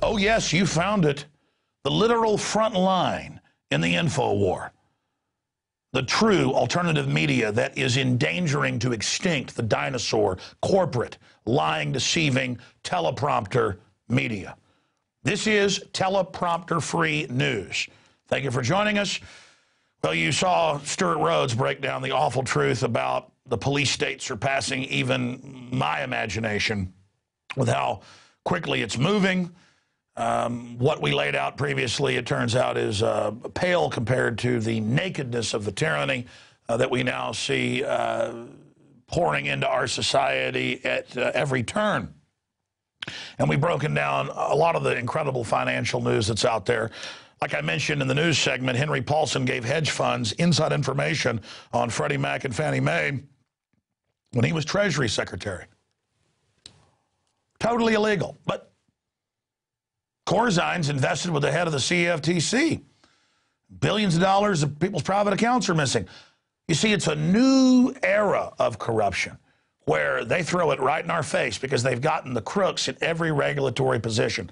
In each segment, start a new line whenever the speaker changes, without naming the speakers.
Oh, yes, you found it. The literal front line in the info war. The true alternative media that is endangering to extinct the dinosaur, corporate, lying, deceiving, teleprompter media. This is teleprompter-free news. Thank you for joining us. Well, you saw Stuart Rhodes break down the awful truth about the police state surpassing even my imagination with how quickly it's moving. What we laid out previously, it turns out, is pale compared to the nakedness of the tyranny that we now see pouring into our society at every turn. And we've broken down a lot of the incredible financial news that's out there. Like I mentioned in the news segment, Henry Paulson gave hedge funds inside information on Freddie Mac and Fannie Mae when he was Treasury Secretary. Totally illegal. But Corzine's invested with the head of the CFTC. Billions of dollars of people's private accounts are missing. You see, it's a new era of corruption where they throw it right in our face because they've gotten the crooks in every regulatory position.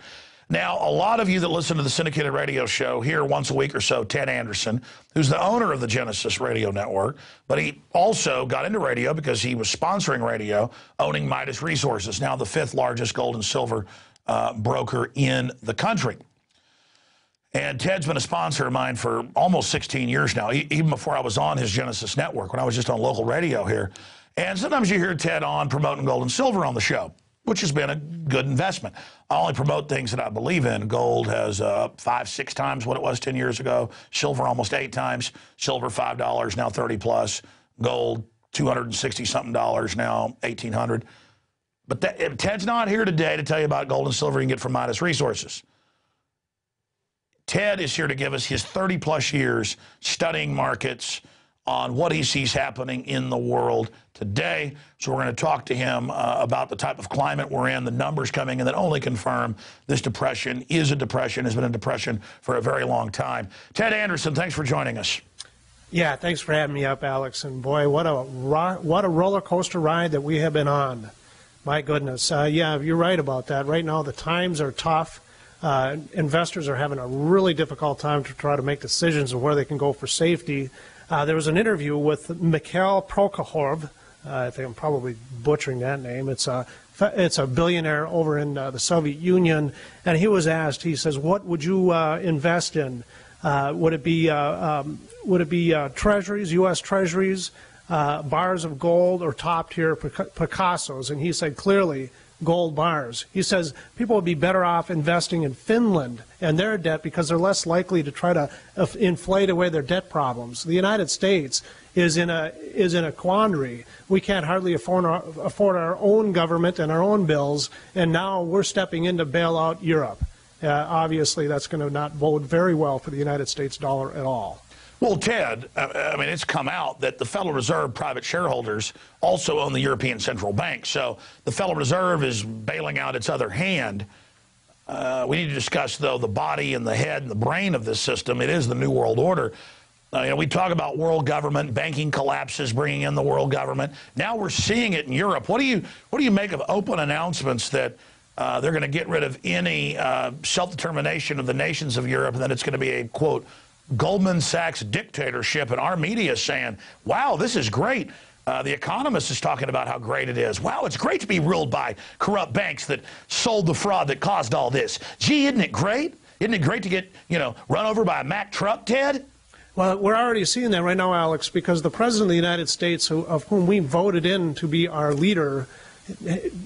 Now, a lot of you that listen to the syndicated radio show hear once a week or so Ted Anderson, who's the owner of the Genesis Radio Network, but he also got into radio because he was sponsoring radio, owning Midas Resources, now the 5th largest gold and silver broker in the country. And Ted's been a sponsor of mine for almost 16 years now, even before I was on his Genesis network, when I was just on local radio here. And sometimes you hear Ted on promoting gold and silver on the show, which has been a good investment. I only promote things that I believe in. Gold has 5, 6 times what it was 10 years ago. Silver almost 8 times. Silver $5, now 30 plus. Gold $260-something, now 1,800. But Ted's not here today to tell you about gold and silver you can get from Midas Resources. Ted is here to give us his 30-plus years studying markets on what he sees happening in the world today. So we're going to talk to him about the type of climate we're in, the numbers coming in that only confirm this depression is a depression, has been a depression for a very long time. Ted Anderson, thanks for joining us.
Yeah, thanks for having me up, Alex. And boy, what a roller coaster ride that we have been on. My goodness. Yeah, you're right about that. Right now, the times are tough. Investors are having a really difficult time to try to make decisions on where they can go for safety. There was an interview with Mikhail Prokhorov. I think I'm probably butchering that name. It's a billionaire over in the Soviet Union, and he was asked. He says, "What would you invest in? Would it be treasuries, U.S. treasuries, bars of gold, or top-tier Picassos?" And he said clearly, gold bars. He says people would be better off investing in Finland and their debt because they're less likely to try to inflate away their debt problems. The United States is in a quandary. We can't hardly afford our own government and our own bills, and now we're stepping in to bail out Europe. Obviously, that's going to not bode very well for the United States dollar at all.
Well, Ted, I mean, it's come out that the Federal Reserve private shareholders also own the European Central Bank. So the Federal Reserve is bailing out its other hand. We need to discuss, though, the body and the head and the brain of this system. It is the New World Order. We talk about world government, banking collapses, bringing in the world government. Now we're seeing it in Europe. What do you make of open announcements that they're going to get rid of any self-determination of the nations of Europe and that it's going to be a, quote, Goldman Sachs dictatorship, and our media is saying, wow, this is great. The Economist is talking about how great it is. Wow, it's great to be ruled by corrupt banks that sold the fraud that caused all this. Gee, isn't it great? Isn't it great to get, run over by a Mack truck, Ted?
Well, we're already seeing that right now, Alex, because the President of the United States, of whom we voted in to be our leader,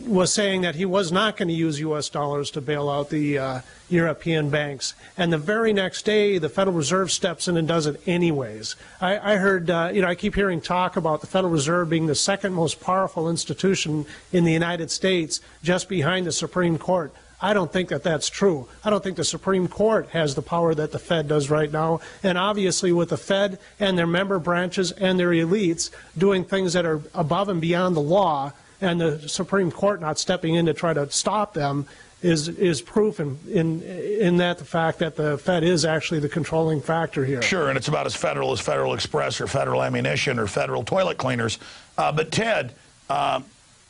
was saying that he was not going to use U.S. dollars to bail out the European banks. And the very next day, the Federal Reserve steps in and does it anyways. I heard, I keep hearing talk about the Federal Reserve being the second most powerful institution in the United States, just behind the Supreme Court. I don't think that that's true. I don't think the Supreme Court has the power that the Fed does right now. And obviously with the Fed and their member branches and their elites doing things that are above and beyond the law, and the Supreme Court not stepping in to try to stop them, is proof in that the fact that the Fed is actually the controlling factor here.
Sure, and it's about as Federal Express or Federal Ammunition or Federal Toilet Cleaners. But Ted,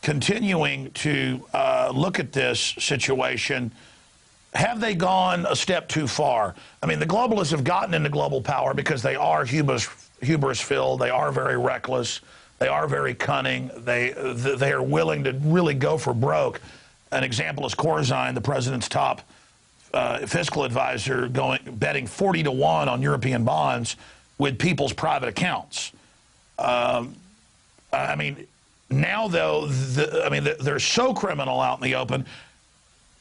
continuing to look at this situation, have they gone a step too far? I mean, the globalists have gotten into global power because they are hubris-filled. They are very reckless. They are very cunning. They are willing to really go for broke. An example is Corzine, the president's top fiscal advisor, betting 40 to 1 on European bonds with people's private accounts. I mean, now though, they're so criminal out in the open.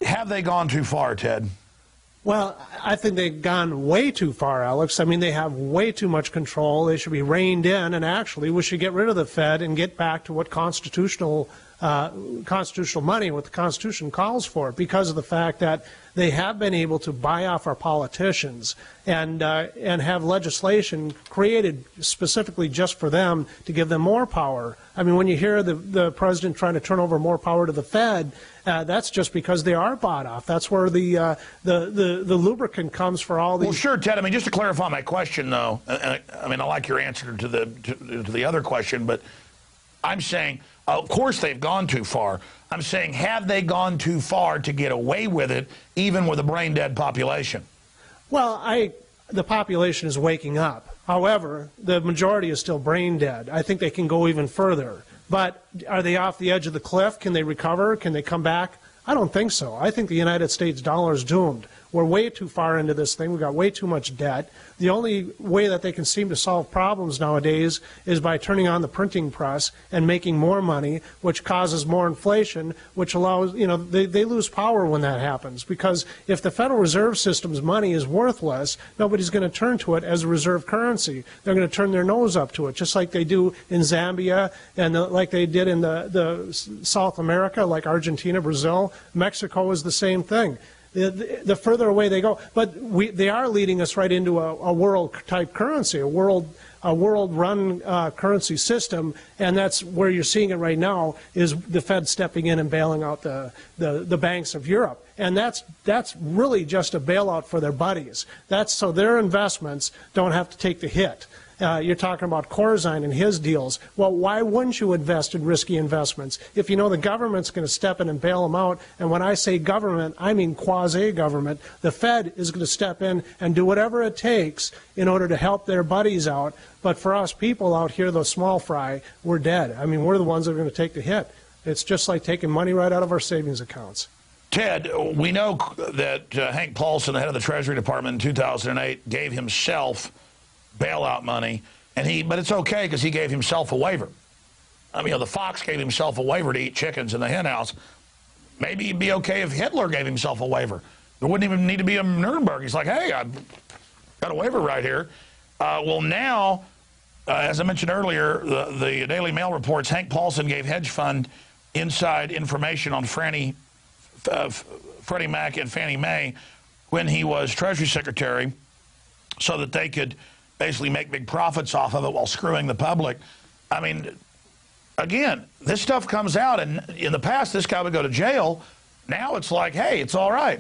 Have they gone too far, Ted?
Well, I think they've gone way too far, Alex. I mean, they have way too much control. They should be reined in, and actually, we should get rid of the Fed and get back to what constitutional money, what the Constitution calls for, because of the fact that they have been able to buy off our politicians and have legislation created specifically just for them to give them more power. I mean, when you hear the president trying to turn over more power to the Fed, that's just because they are bought off. That's where the lubricant comes for all these.
Well, sure, Ted. I mean, just to clarify my question, though, I mean, I like your answer to the other question, but I'm saying, of course, they've gone too far. I'm saying, have they gone too far to get away with it, even with a brain-dead population?
Well, the population is waking up. However, the majority is still brain-dead. I think they can go even further. But are they off the edge of the cliff? Can they recover? Can they come back? I don't think so. I think the United States dollar is doomed. We're way too far into this thing. We've got way too much debt. The only way that they can seem to solve problems nowadays is by turning on the printing press and making more money, which causes more inflation, which allows, they lose power when that happens. Because if the Federal Reserve System's money is worthless, nobody's going to turn to it as a reserve currency. They're going to turn their nose up to it, just like they do in Zambia and like they did in the South America, like Argentina, Brazil. Mexico is the same thing. The further away they go, but they are leading us right into a world-type currency, a world-run currency system, and that's where you're seeing it right now. Is the Fed stepping in and bailing out the banks of Europe, and that's really just a bailout for their buddies. That's so their investments don't have to take the hit. You're talking about Corzine and his deals. Well, why wouldn't you invest in risky investments if you know the government's going to step in and bail them out? And when I say government, I mean quasi-government. The Fed is going to step in and do whatever it takes in order to help their buddies out. But for us people out here, the small fry, we're dead. I mean, we're the ones that are going to take the hit. It's just like taking money right out of our savings accounts.
Ted, we know that Hank Paulson, the head of the Treasury Department in 2008, gave himself bailout money, but it's okay because he gave himself a waiver. I mean, the fox gave himself a waiver to eat chickens in the hen house. Maybe it'd be okay if Hitler gave himself a waiver. There wouldn't even need to be a Nuremberg. He's like, hey, I've got a waiver right here. Well, now, as I mentioned earlier, the Daily Mail reports Hank Paulson gave hedge fund inside information on Freddie Mac and Fannie Mae when he was Treasury Secretary so that they could basically make big profits off of it while screwing the public. I mean, again, this stuff comes out, and in the past, this guy would go to jail. Now it's like, hey, it's all right.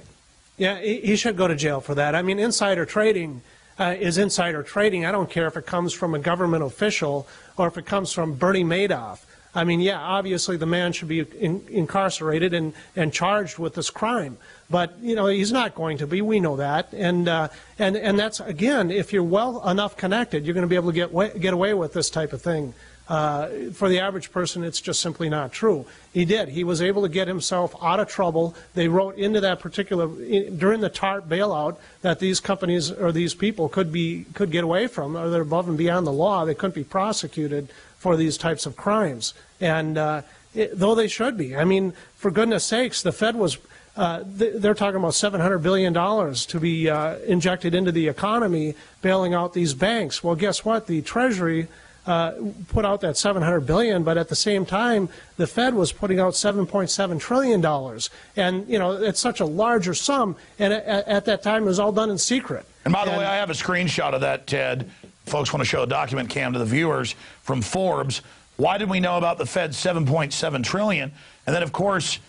Yeah, he should go to jail for that. I mean, insider trading is insider trading. I don't care if it comes from a government official or if it comes from Bernie Madoff. I mean, yeah, obviously the man should be incarcerated and charged with this crime. But, he's not going to be. We know that. And that's, again, if you're well enough connected, you're going to be able to get away with this type of thing. For the average person, it's just simply not true. He did. He was able to get himself out of trouble. They wrote into that during the TARP bailout, that these companies or these people could get away from, or they're above and beyond the law. They couldn't be prosecuted for these types of crimes. And though they should be. I mean, for goodness sakes, the Fed was, they're talking about $700 billion to be injected into the economy, bailing out these banks. Well, guess what? The Treasury put out that $700 billion, but at the same time, the Fed was putting out $7.7 trillion. And, it's such a larger sum, and at that time, it was all done in secret.
And by the way, I have a screenshot of that, Ted. Folks want to show a document cam to the viewers from Forbes. Why did we know about the Fed's $7.7 trillion? And then, of course,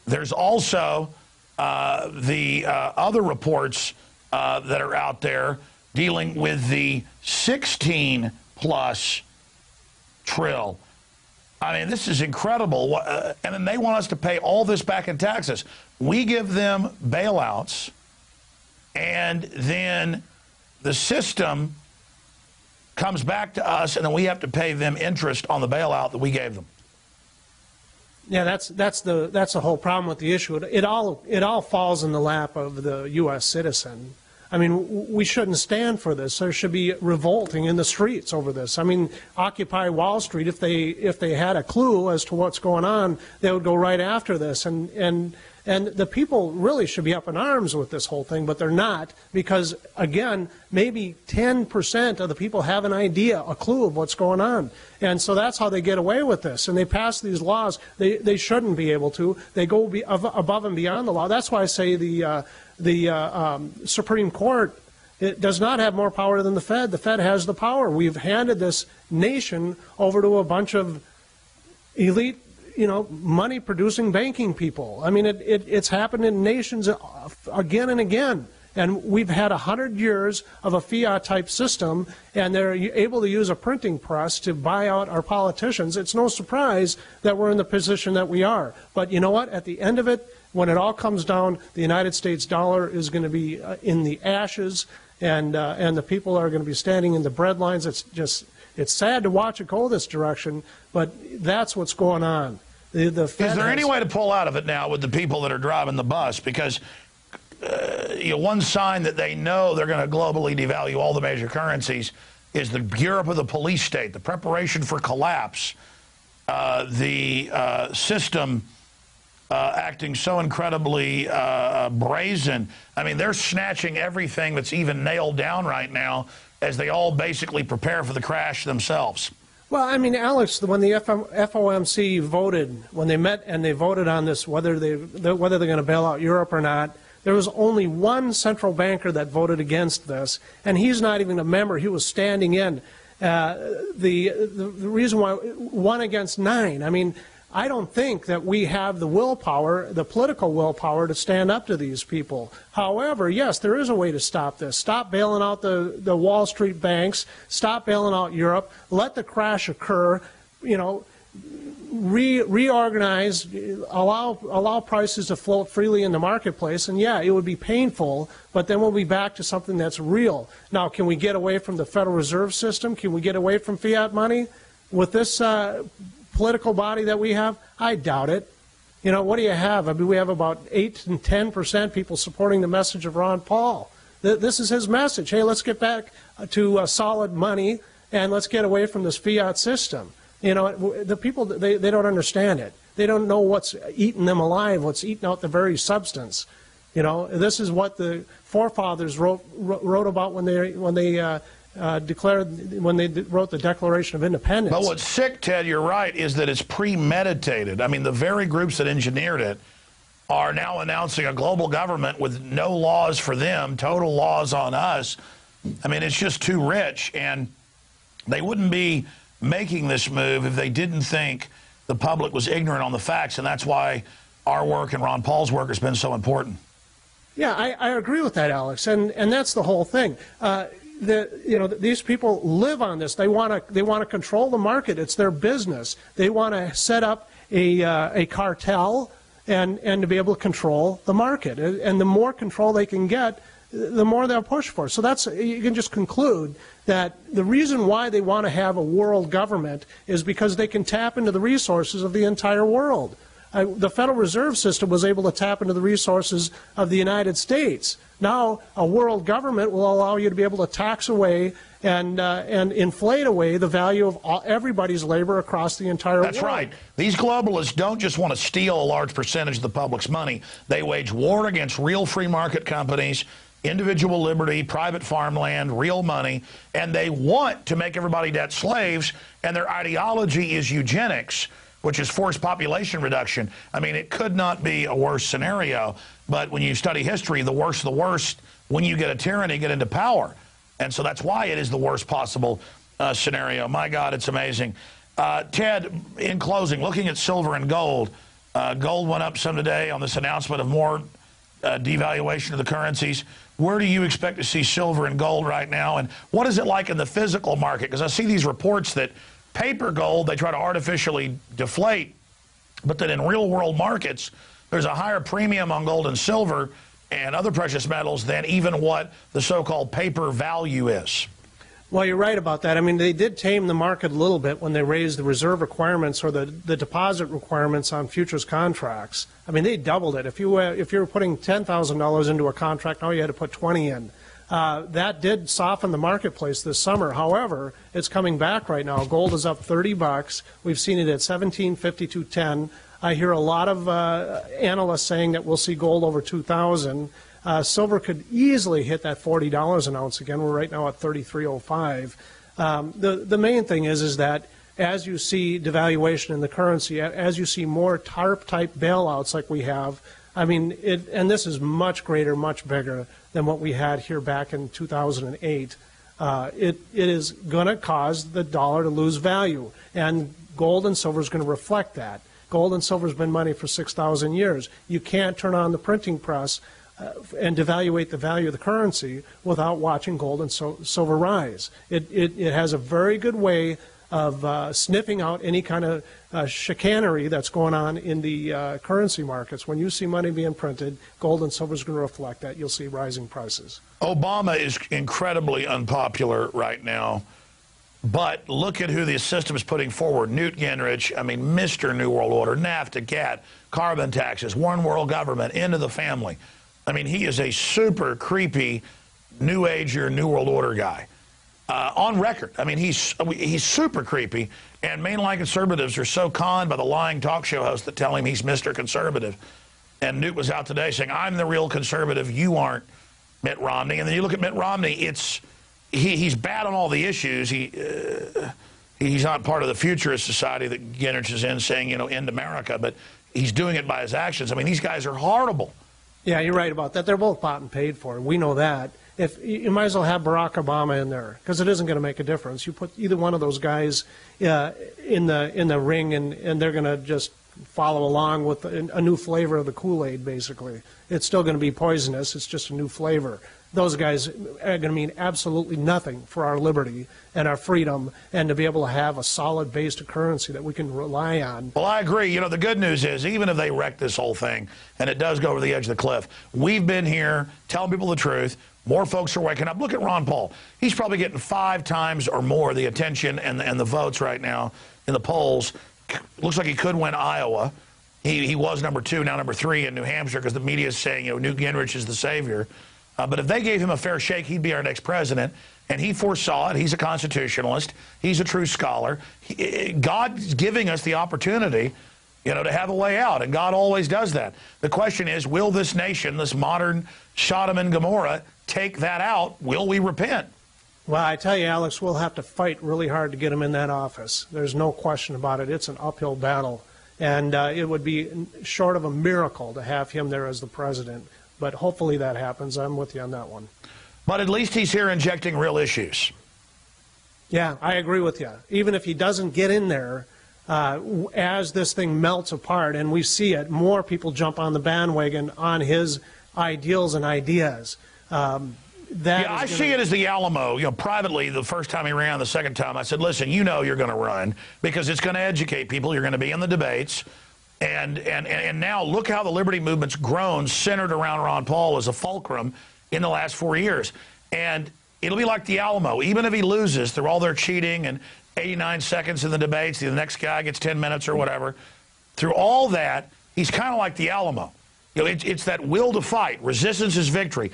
there's also the other reports that are out there dealing with the 16+ trill. I mean, this is incredible. And then they want us to pay all this back in taxes. We give them bailouts, and then the system comes back to us, and then we have to pay them interest on the bailout that we gave them.
Yeah, that's the whole problem with the issue. It all falls in the lap of the U.S. citizen. I mean, we shouldn't stand for this. There should be revolting in the streets over this. I mean, Occupy Wall Street, if they had a clue as to what's going on, they would go right after this. And the people really should be up in arms with this whole thing, but they're not, because, again, maybe 10% of the people have an idea, a clue of what's going on. And so that's how they get away with this. And they pass these laws. They shouldn't be able to. They go above and beyond the law. That's why I say the Supreme Court, it does not have more power than the Fed. The Fed has the power. We've handed this nation over to a bunch of elite, money-producing banking people. I mean, it's happened in nations again and again. And we've had 100 years of a fiat-type system, and they're able to use a printing press to buy out our politicians. It's no surprise that we're in the position that we are. But you know what? At the end of it, when it all comes down, the United States dollar is going to be in the ashes, and the people are going to be standing in the bread lines. It's sad to watch it go this direction, but that's what's going on. The Fed
is there any way to pull out of it now with the people that are driving the bus? Because one sign that they know they're going to globally devalue all the major currencies is the Europe of the police state, the preparation for collapse, the system acting so incredibly brazen. I mean, they're snatching everything that's even nailed down right now as they all basically prepare for the crash themselves.
Well, I mean, Alex, when the FOMC voted, when they met and they voted on this, whether they're going to bail out Europe or not, there was only one central banker that voted against this, and he's not even a member. He was standing in. The reason why, 1 against 9, I mean, I don't think that we have the willpower, the political willpower, to stand up to these people. However, yes, there is a way to stop this. Stop bailing out the Wall Street banks. Stop bailing out Europe. Let the crash occur. Reorganize. Allow prices to float freely in the marketplace. And yeah, it would be painful, but then we'll be back to something that's real. Now, can we get away from the Federal Reserve System? Can we get away from fiat money with this political body that we have? I doubt it. What do you have? I mean, we have about 8 and 10% people supporting the message of Ron Paul. This is his message. Hey, let's get back to solid money, and let's get away from this fiat system. The people, they don't understand it. They don't know what's eating them alive, what's eating out the very substance. This is what the forefathers wrote about when they wrote the Declaration of Independence.
But what's sick, Ted, you're right, is that it's premeditated. I mean, the very groups that engineered it are now announcing a global government with no laws for them, total laws on us. I mean, it's just too rich, and they wouldn't be making this move if they didn't think the public was ignorant on the facts, and that's why our work and Ron Paul's work has been so important.
Yeah, I agree with that, Alex, and that's the whole thing. These people live on this. They want to control the market. It's their business. They want to set up a cartel and to be able to control the market. And the more control they can get, the more they'll push for. So you can just conclude that the reason why they want to have a world government is because they can tap into the resources of the entire world. The Federal Reserve System was able to tap into the resources of the United States. Now, a world government will allow you to be able to tax away and inflate away the value of everybody's labor across the entire world.
That's right. These globalists don't just want to steal a large percentage of the public's money. They wage war against real free market companies, individual liberty, private farmland, real money, and they want to make everybody debt slaves, and their ideology is eugenics, which is forced population reduction. I mean, it could not be a worse scenario, but when you study history, the worst of the worst, when you get a tyranny, get into power. And so that's why it is the worst possible scenario. My God, it's amazing. Ted, in closing, looking at silver and gold, gold went up some today on this announcement of more devaluation of the currencies. Where do you expect to see silver and gold right now? And what is it like in the physical market? Because I see these reports that paper gold, they try to artificially deflate, but then in real-world markets, there's a higher premium on gold and silver and other precious metals than even what the so-called paper value is.
Well, you're right about that. I mean, they did tame the market a little bit when they raised the reserve requirements or the deposit requirements on futures contracts. I mean, they doubled it. If you were putting $10,000 into a contract, now you had to put 20 in. That did soften the marketplace this summer. However, it's coming back right now. Gold is up $30. We've seen it at $17.52.10. I hear a lot of analysts saying that we'll see gold over $2,000. Silver could easily hit that $40 an ounce again. We're right now at $33.05. The main thing is that as you see devaluation in the currency, as you see more TARP-type bailouts like we have, I mean, and this is much greater, much bigger than what we had here back in 2008. It is going to cause the dollar to lose value, and gold and silver is going to reflect that. Gold and silver has been money for 6,000 years. You can't turn on the printing press and devaluate the value of the currency without watching gold and silver rise. It has a very good way of sniffing out any kind of chicanery that's going on in the currency markets. When you see money being printed, gold and silver is going to reflect that. You'll see rising prices. Obama
is incredibly unpopular right now, but look at who the system is putting forward. Newt Gingrich, I mean, Mr. New World Order, NAFTA, GATT, carbon taxes, one world government, into the family. I mean, he is a super creepy New Ager, New World Order guy. On record. I mean, he's super creepy, and mainline conservatives are so conned by the lying talk show hosts that tell him he's Mr. Conservative. And Newt was out today saying, I'm the real conservative, you aren't, Mitt Romney. And then you look at Mitt Romney, he's bad on all the issues. He's not part of the futurist society that Gingrich is in, saying, you know, end America, but he's doing it by his actions. I mean, these guys are horrible.
Yeah, you're right about that. They're both bought and paid for. We know that. If you might as well have Barack Obama in there, because it isn't going to make a difference. You put either one of those guys in the ring, and they're going to just follow along with a new flavor of the Kool-Aid. Basically, it's still going to be poisonous. It's just a new flavor. Those guys are going to mean absolutely nothing for our liberty and our freedom, and to be able to have a solid base to currency that we can rely on.
Well, I agree. You know, the good news is, even if they wreck this whole thing and it does go over the edge of the cliff, we've been here telling people the truth. More folks are waking up. Look at Ron Paul. He's probably getting 5 times or more the attention and the votes right now in the polls. Looks like he could win Iowa. He was number 2, now number 3 in New Hampshire, because the media is saying, you know, Newt Gingrich is the savior. But if they gave him a fair shake, he'd be our next president. And he foresaw it. He's a constitutionalist. He's a true scholar. God's giving us the opportunity, you know, to have a way out. And God always does that. The question is, will this nation, this modern Sodom and Gomorrah, take that out? Will we repent?
Well, I tell you, Alex, we'll have to fight really hard to get him in that office. There's no question about it. It's an uphill battle. And it would be short of a miracle to have him there as the president. But hopefully that happens. I'm with you on that one.
But at least he's here injecting real issues.
Yeah, I agree with you. Even if he doesn't get in there, as this thing melts apart and we see it, more people jump on the bandwagon on his ideals and ideas.
I see it as the Alamo. You know, privately, the first time he ran, the second time, I said, listen, you know you're going to run because it's going to educate people. You're going to be in the debates. And now look how the liberty movement's grown, centered around Ron Paul as a fulcrum in the last 4 years. And it'll be like the Alamo. Even if he loses through all their cheating and 89 seconds in the debates, the next guy gets 10 minutes or whatever, through all that, he's kind of like the Alamo. You know, it's that will to fight. Resistance is victory.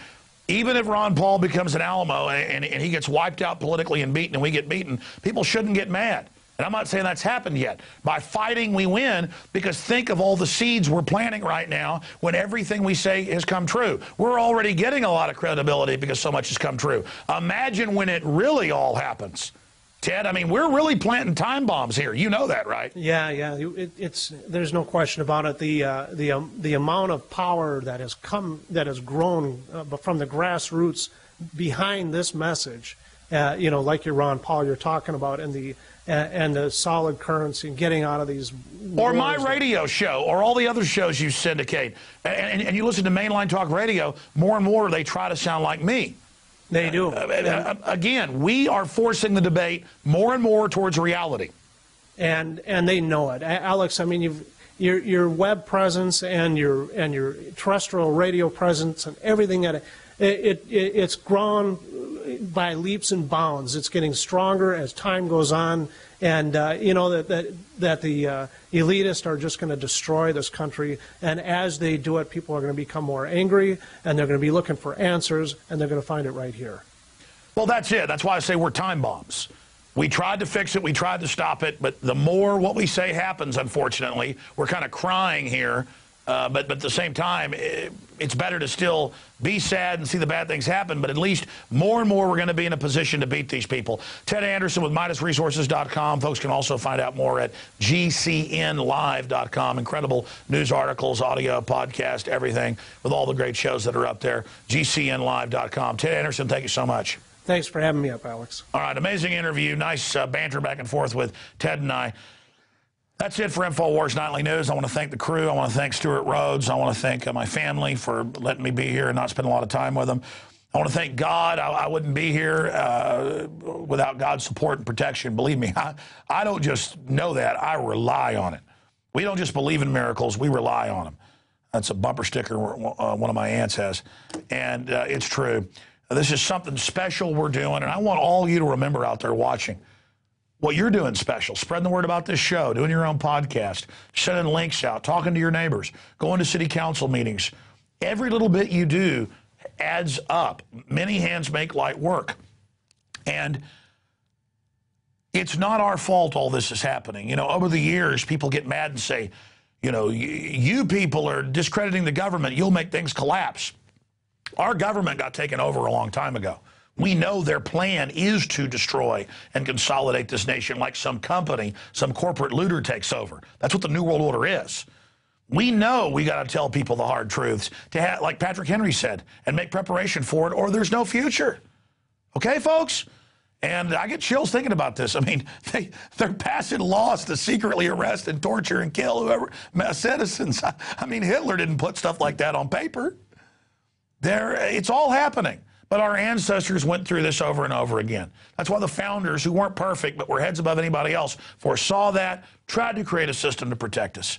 Even if Ron Paul becomes an Alamo and he gets wiped out politically and beaten and we get beaten, people shouldn't get mad. And I'm not saying that's happened yet. By fighting, we win, because think of all the seeds we're planting right now when everything we say has come true. We're already getting a lot of credibility because so much has come true. Imagine when it really all happens. Ted, I mean, we're really planting time bombs here. You know that, right?
Yeah. There's no question about it. The amount of power that has grown from the grassroots behind this message, you know, like your Ron Paul you're talking about, and the solid currency and getting out of these
or my radio show or all the other shows you syndicate, and you listen to mainline talk radio, more and more they try to sound like me.
They do.
Again, we are forcing the debate more and more towards reality.
and they know it. Alex, I mean, your web presence and your terrestrial radio presence and everything it's grown by leaps and bounds. It's getting stronger as time goes on, and you know that the elitists are just going to destroy this country. And as they do it, people are going to become more angry, and they're going to be looking for answers, and they're going to find it right here.
Well, that's it. That's why I say we're time bombs. We tried to fix it. We tried to stop it. But the more what we say happens, unfortunately, we're kind of crying here. But at the same time, it's better to still be sad and see the bad things happen. But at least more and more we're going to be in a position to beat these people. Ted Anderson with MidasResources.com. Folks can also find out more at GCNlive.com. Incredible news articles, audio, podcast, everything with all the great shows that are up there. GCNlive.com. Ted Anderson, thank you so much.
Thanks for having me up, Alex.
All right, amazing interview. Nice banter back and forth with Ted and I. That's it for InfoWars Nightly News. I want to thank the crew. I want to thank Stuart Rhodes. I want to thank my family for letting me be here and not spend a lot of time with them. I want to thank God. I wouldn't be here without God's support and protection. Believe me, I don't just know that. I rely on it. We don't just believe in miracles. We rely on them. That's a bumper sticker one of my aunts has, and it's true. This is something special we're doing, and I want all you to remember out there watching what you're doing special, spreading the word about this show, doing your own podcast, sending links out, talking to your neighbors, going to city council meetings. Every little bit you do adds up. Many hands make light work. And it's not our fault all this is happening. You know, over the years, people get mad and say, you know, you people are discrediting the government. You'll make things collapse. Our government got taken over a long time ago. We know their plan is to destroy and consolidate this nation like some company, some corporate looter takes over. That's what the New World Order is. We know we got to tell people the hard truths, like Patrick Henry said, and make preparation for it, or there's no future. Okay, folks? And I get chills thinking about this. I mean, they're passing laws to secretly arrest and torture and kill whoever citizens. I mean, Hitler didn't put stuff like that on paper. It's all happening. But our ancestors went through this over and over again. That's why the founders, who weren't perfect but were heads above anybody else, foresaw that, tried to create a system to protect us.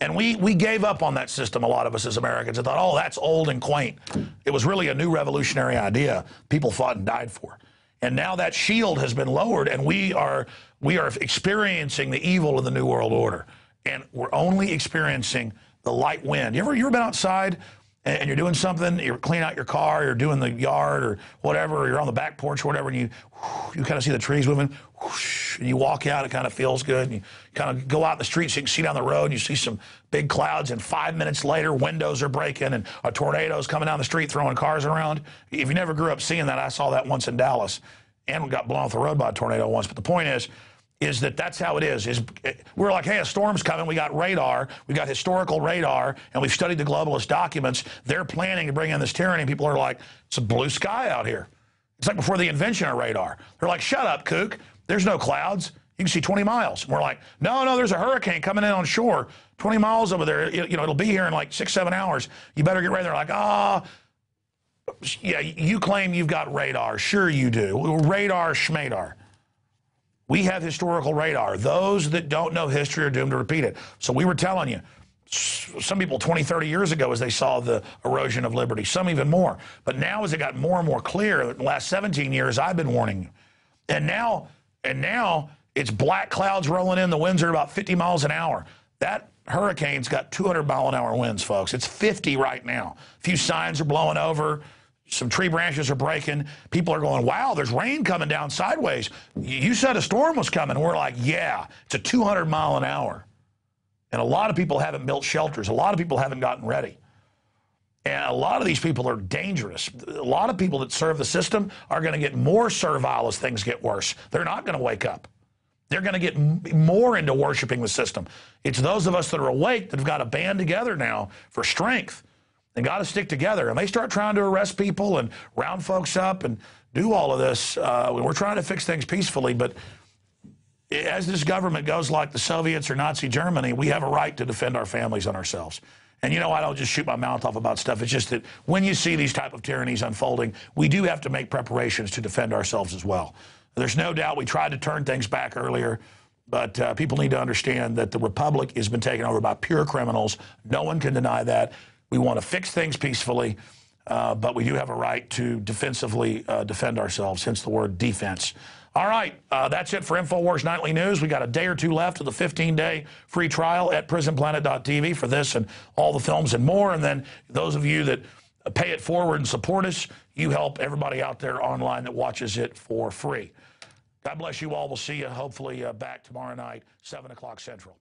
And we gave up on that system, a lot of us as Americans, and thought, oh, that's old and quaint. It was really a new revolutionary idea people fought and died for. And now that shield has been lowered, and we are experiencing the evil of the New World Order. And we're only experiencing the light wind. You ever been outside and you're doing something, you're cleaning out your car, you're doing the yard or whatever, or you're on the back porch or whatever, and you kind of see the trees moving, and you walk out, it kind of feels good, and you kind of go out in the street so you can see down the road, and you see some big clouds, and 5 minutes later, windows are breaking, and a tornado's coming down the street throwing cars around. If you never grew up seeing that, I saw that once in Dallas, and we got blown off the road by a tornado once. But the point is that's how it is. We're like, hey, a storm's coming. We got radar. We got historical radar, and we've studied the globalist documents. They're planning to bring in this tyranny. People are like, it's a blue sky out here. It's like before the invention of radar. They're like, shut up, kook. There's no clouds. You can see 20 miles. And we're like, no, there's a hurricane coming in on shore. 20 miles over there. You know, it'll be here in like 6-7 hours. You better get ready. They're like, yeah, you claim you've got radar. Sure you do. Radar, schmadar. We have historical radar. Those that don't know history are doomed to repeat it. So we were telling you, some people 20, 30 years ago as they saw the erosion of liberty, some even more. But now as it got more and more clear, in the last 17 years, I've been warning you. And now it's black clouds rolling in. The winds are about 50 miles an hour. That hurricane's got 200-mile-an-hour winds, folks. It's 50 right now. A few signs are blowing over. Some tree branches are breaking. People are going, wow, there's rain coming down sideways. You said a storm was coming. We're like, yeah, it's a 200-mile-an-hour. And a lot of people haven't built shelters. A lot of people haven't gotten ready. And a lot of these people are dangerous. A lot of people that serve the system are going to get more servile as things get worse. They're not going to wake up. They're going to get more into worshiping the system. It's those of us that are awake that have got to band together now for strength. They got to stick together. And they start trying to arrest people and round folks up and do all of this. We're trying to fix things peacefully, but as this government goes like the Soviets or Nazi Germany, we have a right to defend our families and ourselves. And you know, I don't just shoot my mouth off about stuff. It's just that when you see these type of tyrannies unfolding, we do have to make preparations to defend ourselves as well. There's no doubt we tried to turn things back earlier. But people need to understand that the republic has been taken over by pure criminals. No one can deny that. We want to fix things peacefully, but we do have a right to defensively defend ourselves, hence the word defense. All right, that's it for InfoWars Nightly News. We got a day or two left of the 15-day free trial at prisonplanet.tv for this and all the films and more. And then those of you that pay it forward and support us, you help everybody out there online that watches it for free. God bless you all. We'll see you hopefully back tomorrow night, 7 o'clock Central.